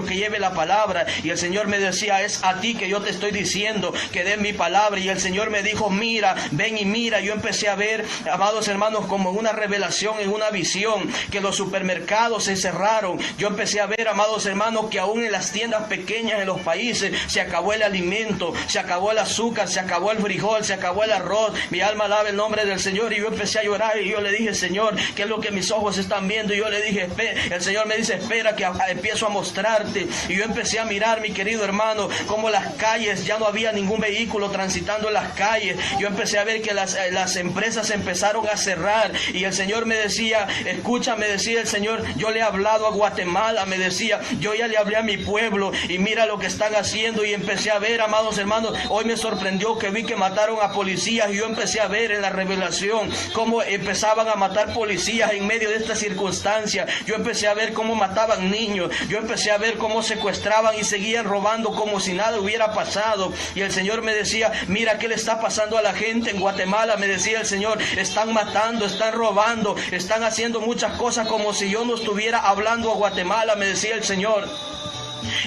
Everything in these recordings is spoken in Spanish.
que lleve la palabra. Y el Señor me decía, es a ti que yo te estoy diciendo que dé mi palabra. Y el Señor me dijo, mira, ven y mira. Yo empecé a ver, amados hermanos, como en una revelación, en una visión, que los supermercados se cerraron. Yo empecé a ver, amados hermanos, que aún en las tiendas pequeñas en los países se acabó el alimento, se acabó el azúcar, se acabó el frijol, se acabó el arroz. Mi alma alaba el nombre del Señor. Y yo empecé a llorar y yo le dije, Señor, ¿qué es lo que mis ojos están viendo? Y yo le dije, el Señor me dice, espera que empiezo a mostrarte. Y yo empecé a mirar, mi querido hermano, como las calles, ya no había ningún vehículo transitando en las calles. Yo empecé a ver que las empresas empezaron a cerrar. Y el Señor me decía, escucha, me decía el Señor, yo le he hablado a Guatemala, me decía, yo ya le hablé a mi pueblo y mira lo que están haciendo. Y empecé a ver, amados hermanos, hoy me sorprendió que vi que mataron a policías. Y yo empecé a ver en la revelación cómo empezaban a matar policías en medio de esta circunstancia. Yo empecé a ver cómo mataban niños. Yo empecé a ver cómo secuestraban y seguían robando como si nada hubiera pasado. Y el Señor me decía, mira qué le está pasando a la gente en Guatemala. Me decía el Señor, están matando, están robando, están haciendo muchas cosas como si yo no estuviera hablando a Guatemala, me decía el Señor.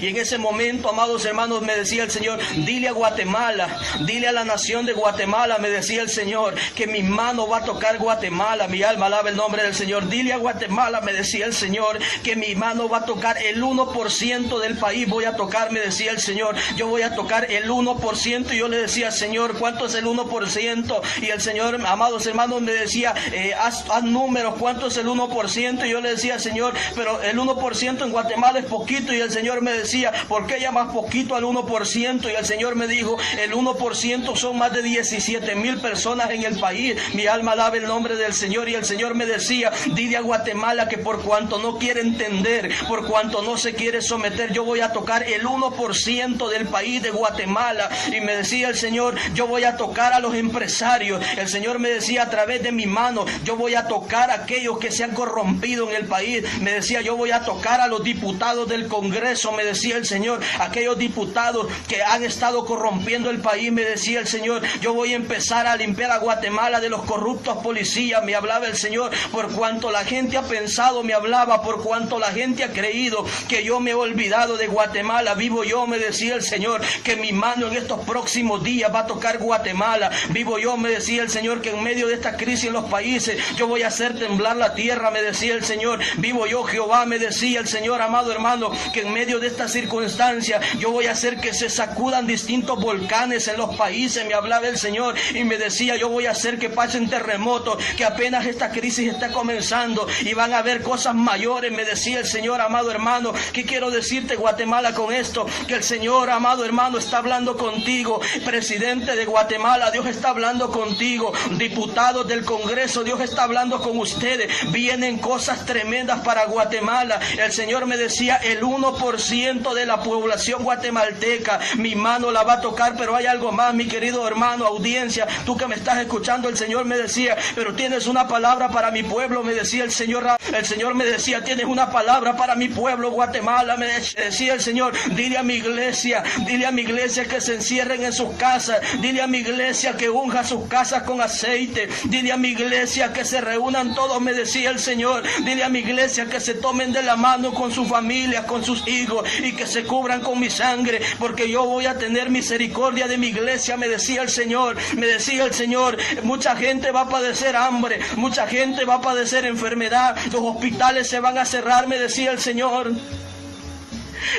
Y en ese momento, amados hermanos, me decía el Señor, dile a Guatemala, dile a la nación de Guatemala, me decía el Señor, que mi mano va a tocar Guatemala. Mi alma alaba el nombre del Señor. Dile a Guatemala, me decía el Señor, que mi mano va a tocar el 1% del país. Voy a tocar, me decía el Señor, yo voy a tocar el 1%. Y yo le decía, Señor, ¿cuánto es el 1%? Y el Señor, amados hermanos, me decía, haz números, ¿cuánto es el 1%? Y yo le decía, Señor, pero el 1% en Guatemala es poquito. Y el Señor me decía, ¿por qué llamas poquito al 1%? Y el Señor me dijo, el 1% son más de 17,000 personas en el país. Mi alma alaba el nombre del Señor. Y el Señor me decía, dile a Guatemala que por cuanto no quiere entender, por cuanto no se quiere someter, yo voy a tocar el 1% del país de Guatemala. Y me decía el Señor, yo voy a tocar a los empresarios. El Señor me decía, a través de mi mano, yo voy a tocar a aquellos que se han corrompido en el país. Me decía, yo voy a tocar a los diputados del Congreso. Me decía el Señor, aquellos diputados que han estado corrompiendo el país. Me decía el Señor, yo voy a empezar a limpiar a Guatemala de los corruptos policías. Me hablaba el Señor, por cuanto la gente ha pensado, me hablaba, por cuanto la gente ha creído que yo me he olvidado de Guatemala. Vivo yo, me decía el Señor, que mi mano en estos próximos días va a tocar Guatemala. Vivo yo, me decía el Señor, que en medio de esta crisis en los países, yo voy a hacer temblar la tierra, me decía el Señor. Vivo yo, Jehová, me decía el Señor, amado hermano, que en medio de esta circunstancia yo voy a hacer que se sacudan distintos volcanes en los países. Me hablaba el Señor y me decía, yo voy a hacer que pasen terremotos, que apenas esta crisis está comenzando y van a haber cosas mayores. Me decía el Señor, amado hermano, ¿qué quiero decirte, Guatemala, con esto? Que el Señor, amado hermano, está hablando contigo. Presidente de Guatemala, Dios está hablando contigo. Diputados del Congreso, Dios está hablando con ustedes. Vienen cosas tremendas para Guatemala. El Señor me decía, el 1% de la población guatemalteca, mi mano la va a tocar. Pero hay algo más, mi querido hermano, audiencia, tú que me estás escuchando. El Señor me decía, pero tienes una palabra para mi pueblo, me decía el Señor. El Señor me decía, tienes una palabra para mi pueblo, Guatemala. Me decía el Señor, dile a mi iglesia que se encierren en sus casas. Dile a mi iglesia que unja sus casas con aceite. Dile a mi iglesia que se reúnan todos, me decía el Señor. Dile a mi iglesia que se tomen de la mano con sus familias, con sus hijos, y que se cubran con mi sangre, porque yo voy a tener misericordia de mi iglesia, me decía el Señor. Me decía el Señor, mucha gente va a padecer hambre, mucha gente va a padecer enfermedad, los hospitales se van a cerrar, me decía el Señor.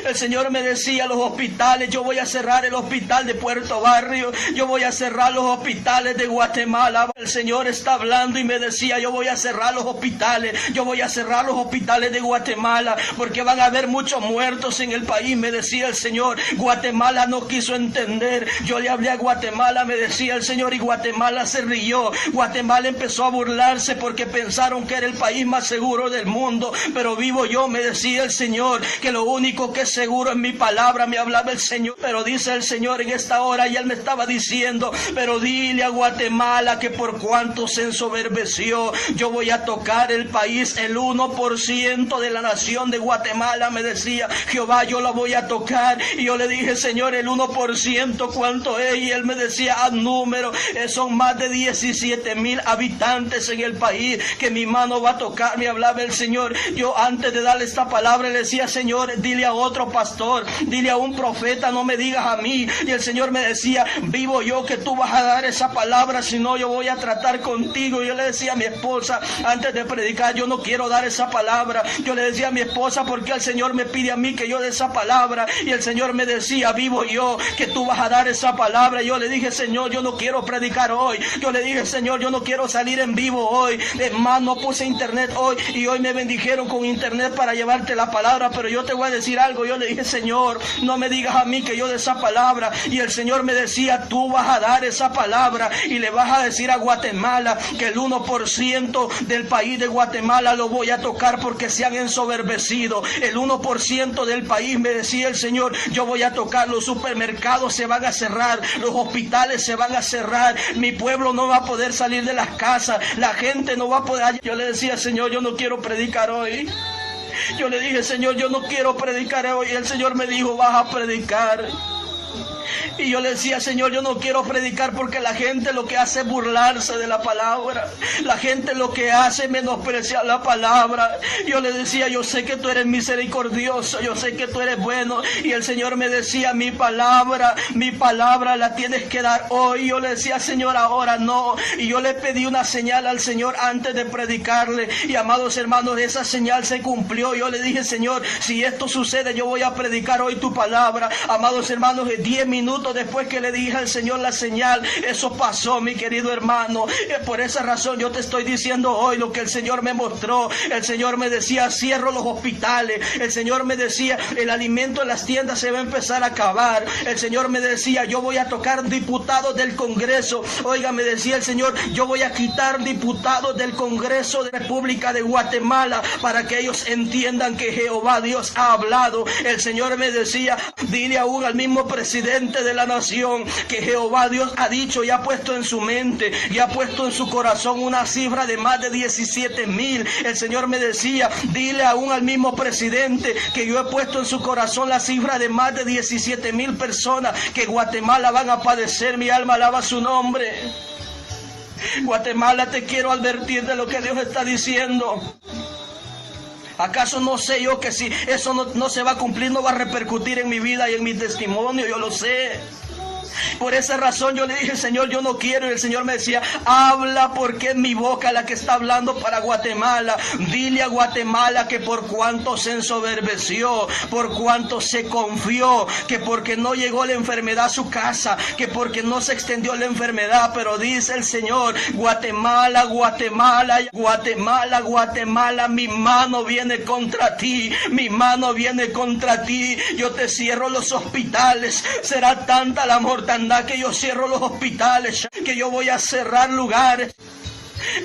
El Señor me decía, los hospitales, yo voy a cerrar el hospital de Puerto Barrio, yo voy a cerrar los hospitales de Guatemala. El Señor está hablando y me decía, yo voy a cerrar los hospitales, yo voy a cerrar los hospitales de Guatemala, porque van a haber muchos muertos en el país, me decía el Señor. Guatemala no quiso entender. Yo le hablé a Guatemala, me decía el Señor, y Guatemala se rió. Guatemala empezó a burlarse porque pensaron que era el país más seguro del mundo. Pero vivo yo, me decía el Señor, que lo único que es seguro es mi palabra. Me hablaba el Señor, pero dice el Señor en esta hora, y Él me estaba diciendo, pero dile a Guatemala que por cuanto se ensoberbeció, yo voy a tocar el país, el 1% de la nación de Guatemala, me decía Jehová, yo la voy a tocar. Y yo le dije, Señor, el 1% ¿cuánto es? Y Él me decía, haz número, son más de 17,000 habitantes en el país que mi mano va a tocar. Me hablaba el Señor. Yo antes de darle esta palabra le decía, Señor, dile a otro pastor, dile a un profeta, no me digas a mí. Y el Señor me decía, vivo yo que tú vas a dar esa palabra, si no yo voy a tratar contigo. Yo le decía a mi esposa antes de predicar, yo no quiero dar esa palabra. Yo le decía a mi esposa, porque el Señor me pide a mí que yo dé esa palabra. Y el Señor me decía, vivo yo que tú vas a dar esa palabra. Yo le dije, Señor, yo no quiero predicar hoy. Yo le dije, Señor, yo no quiero salir en vivo hoy. Es más, no puse internet hoy y hoy me bendijeron con internet para llevarte la palabra, pero yo te voy a decir algo. Yo le dije, Señor, no me digas a mí que yo dé esa palabra. Y el Señor me decía, tú vas a dar esa palabra y le vas a decir a Guatemala que el 1% del país de Guatemala lo voy a tocar porque se han ensoberbecido. El 1% del país, me decía el Señor, yo voy a tocar. Los supermercados se van a cerrar, los hospitales se van a cerrar, mi pueblo no va a poder salir de las casas, la gente no va a poder. Yo le decía, Señor, yo no quiero predicar hoy. Yo le dije, Señor, yo no quiero predicar hoy. Y el Señor me dijo, vas a predicar. Y yo le decía, Señor, yo no quiero predicar porque la gente lo que hace es burlarse de la palabra. La gente lo que hace es menospreciar la palabra. Yo le decía, yo sé que tú eres misericordioso, yo sé que tú eres bueno. Y el Señor me decía, mi palabra la tienes que dar hoy. Yo le decía, Señor, ahora no. Y yo le pedí una señal al Señor antes de predicarle. Y amados hermanos, esa señal se cumplió. Yo le dije, Señor, si esto sucede, yo voy a predicar hoy tu palabra. Amados hermanos, 10 minutos después que le dije al Señor la señal, eso pasó, mi querido hermano. Por esa razón yo te estoy diciendo hoy lo que el Señor me mostró. El Señor me decía, cierro los hospitales. El Señor me decía, el alimento en las tiendas se va a empezar a acabar. El Señor me decía, yo voy a tocar diputados del Congreso. Oiga, me decía el Señor, yo voy a quitar diputados del Congreso de República de Guatemala para que ellos entiendan que Jehová Dios ha hablado. El Señor me decía, dile aún al mismo presidente de la nación que Jehová Dios ha dicho y ha puesto en su mente y ha puesto en su corazón una cifra de más de 17,000. El Señor me decía, dile aún al mismo presidente que yo he puesto en su corazón la cifra de más de 17,000 personas que Guatemala van a padecer. Mi alma alaba su nombre. Guatemala, te quiero advertir de lo que Dios está diciendo. ¿Acaso no sé yo que si eso no se va a cumplir, no va a repercutir en mi vida y en mi testimonio? Yo lo sé. Por esa razón yo le dije, Señor, yo no quiero. Y el Señor me decía, habla porque es mi boca la que está hablando para Guatemala. Dile a Guatemala que por cuanto se ensoberbeció, por cuanto se confió, que porque no llegó la enfermedad a su casa, que porque no se extendió la enfermedad. Pero dice el Señor, Guatemala, Guatemala, Guatemala, Guatemala, mi mano viene contra ti, mi mano viene contra ti. Yo te cierro los hospitales. Será tanta la mortandad que yo cierro los hospitales, que yo voy a cerrar lugares.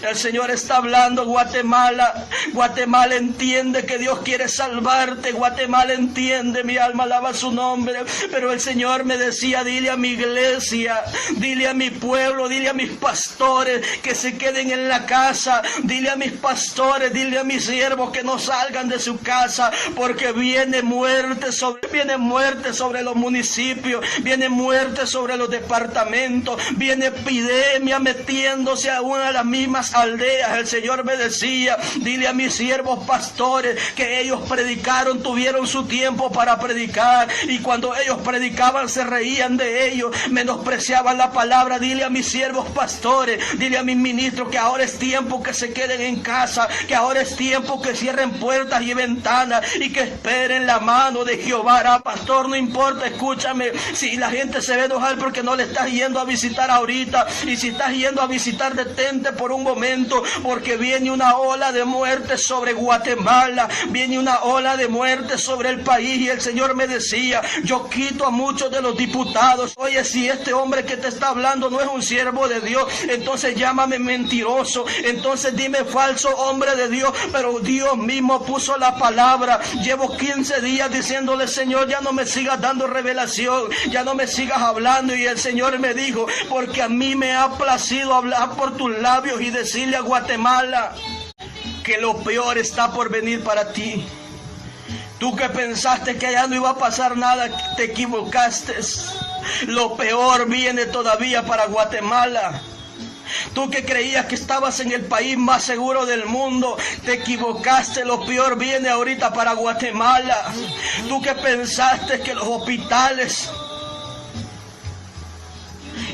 El Señor está hablando, Guatemala. Guatemala, entiende que Dios quiere salvarte. Guatemala, entiende, mi alma alaba su nombre. Pero el Señor me decía, dile a mi iglesia, dile a mi pueblo, dile a mis pastores que se queden en la casa. Dile a mis pastores, dile a mis siervos que no salgan de su casa, porque viene muerte sobre los municipios, viene muerte sobre los departamentos, viene epidemia metiéndose aún a las mismas aldeas. El Señor me decía, dile a mis siervos pastores que ellos predicaron, tuvieron su tiempo para predicar, y cuando ellos predicaban se reían de ellos, menospreciaban la palabra. Dile a mis siervos pastores, dile a mis ministros que ahora es tiempo que se queden en casa, que ahora es tiempo que cierren puertas y ventanas y que esperen la mano de Jehová. Pastor, no importa, escúchame, si la gente se ve enojar porque no le estás yendo a visitar ahorita, y si estás yendo a visitar, detente por un momento, porque viene una ola de muerte sobre Guatemala, viene una ola de muerte sobre el país. Y el Señor me decía, yo quito a muchos de los diputados. Oye, si este hombre que te está hablando no es un siervo de Dios, entonces llámame mentiroso, entonces dime falso hombre de Dios. Pero Dios mismo puso la palabra. Llevo 15 días diciéndole, Señor, ya no me sigas dando revelación, ya no me sigas hablando. Y el Señor me dijo, porque a mí me ha placido hablar por tus labios y decirle a Guatemala que lo peor está por venir para ti. Tú que pensaste que allá no iba a pasar nada, te equivocaste. Lo peor viene todavía para Guatemala. Tú que creías que estabas en el país más seguro del mundo, te equivocaste. Lo peor viene ahorita para Guatemala. Tú que pensaste que los hospitales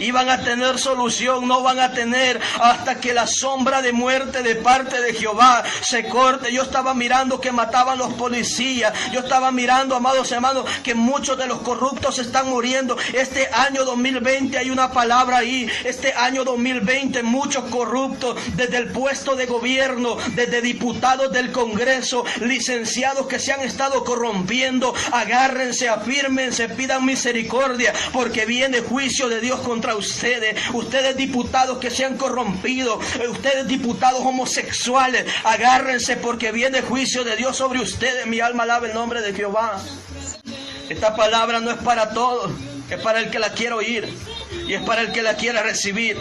iban a tener solución, no van a tener hasta que la sombra de muerte de parte de Jehová se corte. Yo estaba mirando que mataban los policías. Yo estaba mirando, amados hermanos, que muchos de los corruptos están muriendo. Este año 2020 hay una palabra ahí. Este año 2020 muchos corruptos, desde el puesto de gobierno, desde diputados del Congreso, licenciados que se han estado corrompiendo. Agárrense, afírmense, pidan misericordia, porque viene juicio de Dios contra ustedes diputados que se han corrompido, ustedes diputados homosexuales, agárrense porque viene juicio de Dios sobre ustedes. Mi alma alaba el nombre de Jehová. Esta palabra no es para todos, es para el que la quiera oír y es para el que la quiera recibir.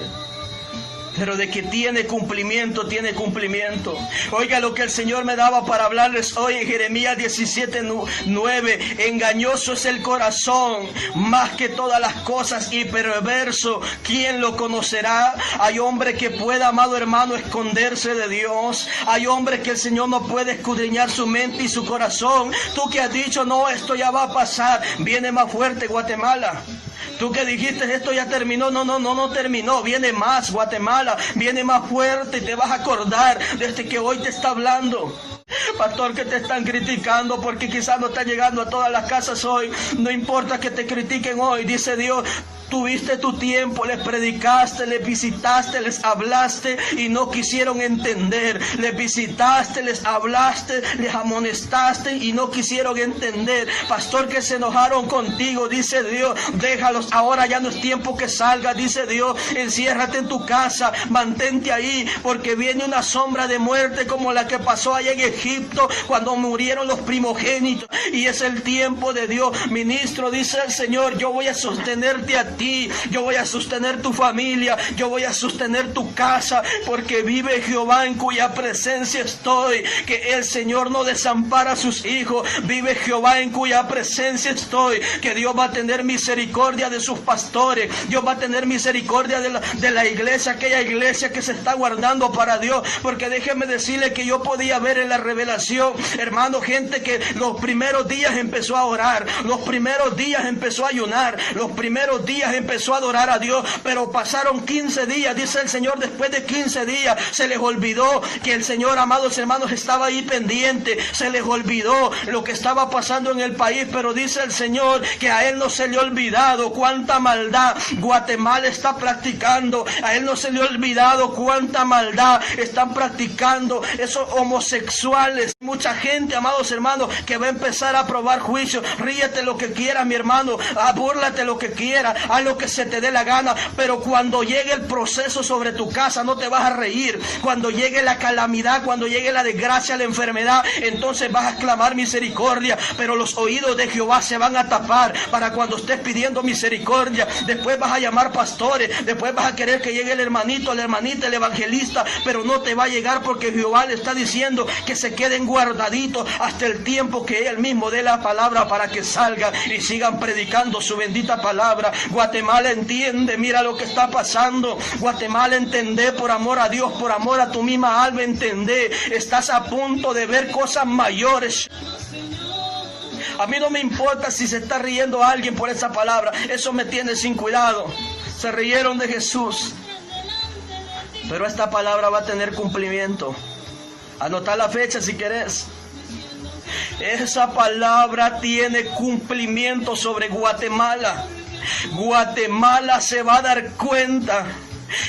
Pero de que tiene cumplimiento, tiene cumplimiento. Oiga lo que el Señor me daba para hablarles hoy en Jeremías 17:9. Engañoso es el corazón más que todas las cosas y perverso, ¿quién lo conocerá? Hay hombre que pueda, amado hermano, esconderse de Dios. Hay hombre que el Señor no puede escudriñar su mente y su corazón. Tú que has dicho, no, esto ya va a pasar. Viene más fuerte Guatemala. Tú que dijiste, esto ya terminó. No terminó. Viene más Guatemala. Viene más fuerte y te vas a acordar desde que hoy te está hablando. Pastor, que te están criticando porque quizás no está llegando a todas las casas hoy. No importa que te critiquen hoy, dice Dios. Tuviste tu tiempo, les predicaste, les visitaste, les hablaste y no quisieron entender. Les visitaste, les hablaste, les amonestaste y no quisieron entender. Pastor, que se enojaron contigo, dice Dios. Déjalos, ahora ya no es tiempo que salgas, dice Dios. Enciérrate en tu casa, mantente ahí, porque viene una sombra de muerte como la que pasó allá en Egipto cuando murieron los primogénitos. Y es el tiempo de Dios. Ministro, dice el Señor, yo voy a sostenerte a ti. Yo voy a sostener tu familia, yo voy a sostener tu casa, porque vive Jehová en cuya presencia estoy, que el Señor no desampara a sus hijos. Vive Jehová en cuya presencia estoy, que Dios va a tener misericordia de sus pastores. Dios va a tener misericordia de la iglesia, aquella iglesia que se está guardando para Dios. Porque déjeme decirle que yo podía ver en la revelación, hermano, gente que los primeros días empezó a orar, los primeros días empezó a ayunar, los primeros días empezó a adorar a Dios, pero pasaron 15 días, dice el Señor. Después de 15 días se les olvidó que el Señor, amados hermanos, estaba ahí pendiente. Se les olvidó lo que estaba pasando en el país, pero dice el Señor que a Él no se le ha olvidado cuánta maldad Guatemala está practicando. A Él no se le ha olvidado cuánta maldad están practicando esos homosexuales. Mucha gente, amados hermanos, que va a empezar a probar juicio. Ríete lo que quieras, mi hermano, búrlate lo que quieras, haz lo que se te dé la gana, pero cuando llegue el proceso sobre tu casa no te vas a reír. Cuando llegue la calamidad, cuando llegue la desgracia, la enfermedad, entonces vas a clamar misericordia, pero los oídos de Jehová se van a tapar para cuando estés pidiendo misericordia. Después vas a llamar pastores, después vas a querer que llegue el hermanito, la hermanita, el evangelista, pero no te va a llegar, porque Jehová le está diciendo que se queden guardaditos hasta el tiempo que Él mismo dé la palabra para que salgan y sigan predicando su bendita palabra. Guatemala, entiende, mira lo que está pasando. Guatemala, entendé, por amor a Dios, por amor a tu misma alma, entendé. Estás a punto de ver cosas mayores. A mí no me importa si se está riendo alguien por esa palabra. Eso me tiene sin cuidado. Se rieron de Jesús. Pero esta palabra va a tener cumplimiento. Anota la fecha si querés. Esa palabra tiene cumplimiento sobre Guatemala. Guatemala se va a dar cuenta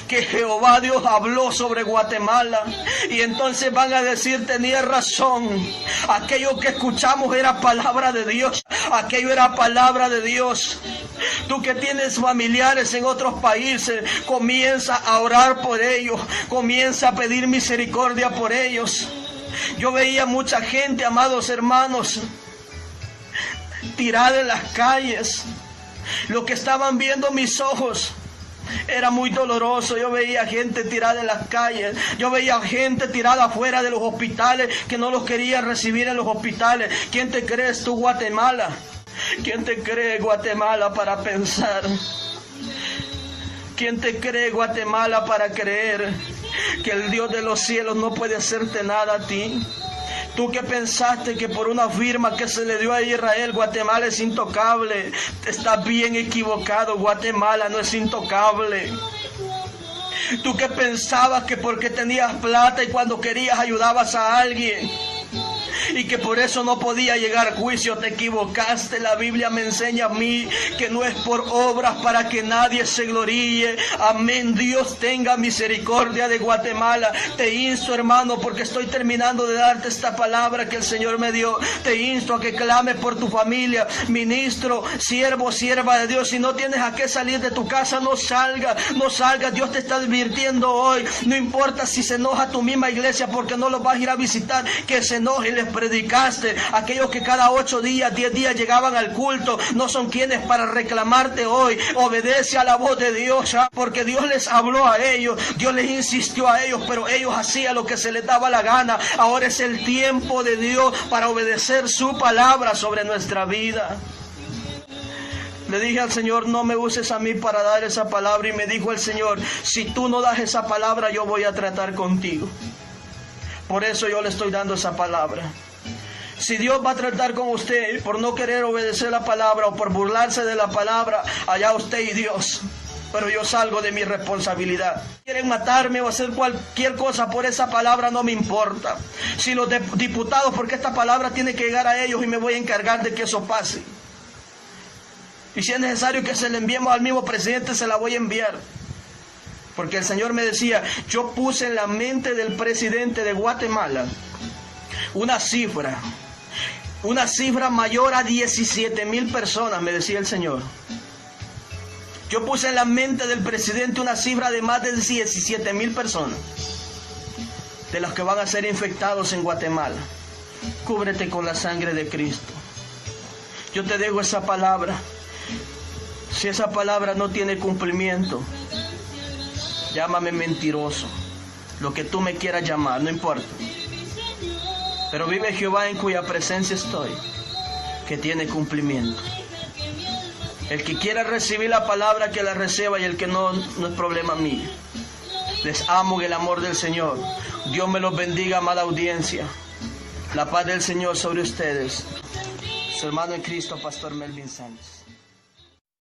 que Jehová Dios habló sobre Guatemala, y entonces van a decir, tenía razón, aquello que escuchamos era palabra de Dios, aquello era palabra de Dios. Tú que tienes familiares en otros países, comienza a orar por ellos, comienza a pedir misericordia por ellos. Yo veía mucha gente, amados hermanos, tirada en las calles. Lo que estaban viendo mis ojos era muy doloroso. Yo veía gente tirada en las calles. Yo veía gente tirada afuera de los hospitales, que no los querían recibir en los hospitales. ¿Quién te crees tú, Guatemala? ¿Quién te cree, Guatemala, para pensar ¿Quién te cree, Guatemala, para creer que el Dios de los cielos no puede hacerte nada a ti? Tú que pensaste que por una firma que se le dio a Israel, Guatemala es intocable. Estás bien equivocado, Guatemala no es intocable. Tú que pensabas que porque tenías plata y cuando querías ayudabas a alguien y que por eso no podía llegar a juicio, te equivocaste. La Biblia me enseña a mí que no es por obras para que nadie se gloríe. Amén. Dios tenga misericordia de Guatemala. Te insto, hermano, porque estoy terminando de darte esta palabra que el Señor me dio. Te insto a que clames por tu familia. Ministro, siervo, sierva de Dios, si no tienes a qué salir de tu casa, no salga, no salga. Dios te está advirtiendo hoy. No importa si se enoja tu misma iglesia porque no los vas a ir a visitar, que se enoje. Les predicaste. Aquellos que cada 8 días, 10 días llegaban al culto, no son quienes para reclamarte hoy. Obedece a la voz de Dios, porque Dios les habló a ellos, Dios les insistió a ellos, pero ellos hacían lo que se les daba la gana. Ahora es el tiempo de Dios para obedecer su palabra sobre nuestra vida. Le dije al Señor, no me uses a mí para dar esa palabra, y me dijo el Señor, si tú no das esa palabra, yo voy a tratar contigo. Por eso yo le estoy dando esa palabra. Si Dios va a tratar con usted por no querer obedecer la palabra o por burlarse de la palabra, allá usted y Dios. Pero yo salgo de mi responsabilidad. Quieren matarme o hacer cualquier cosa por esa palabra, no me importa. Si los diputados, porque esta palabra tiene que llegar a ellos y me voy a encargar de que eso pase. Y si es necesario que se la enviemos al mismo presidente, se la voy a enviar. Porque el Señor me decía, yo puse en la mente del presidente de Guatemala una cifra mayor a 17,000 personas, me decía el Señor. Yo puse en la mente del presidente una cifra de más de 17,000 personas, de los que van a ser infectados en Guatemala. Cúbrete con la sangre de Cristo. Yo te dejo esa palabra. Si esa palabra no tiene cumplimiento, llámame mentiroso, lo que tú me quieras llamar, no importa. Pero vive Jehová en cuya presencia estoy, que tiene cumplimiento. El que quiera recibir la palabra, que la reciba, y el que no, no es problema mío. Les amo en el amor del Señor. Dios me los bendiga, amada audiencia. La paz del Señor sobre ustedes. Su hermano en Cristo, Pastor Melvin Sánchez.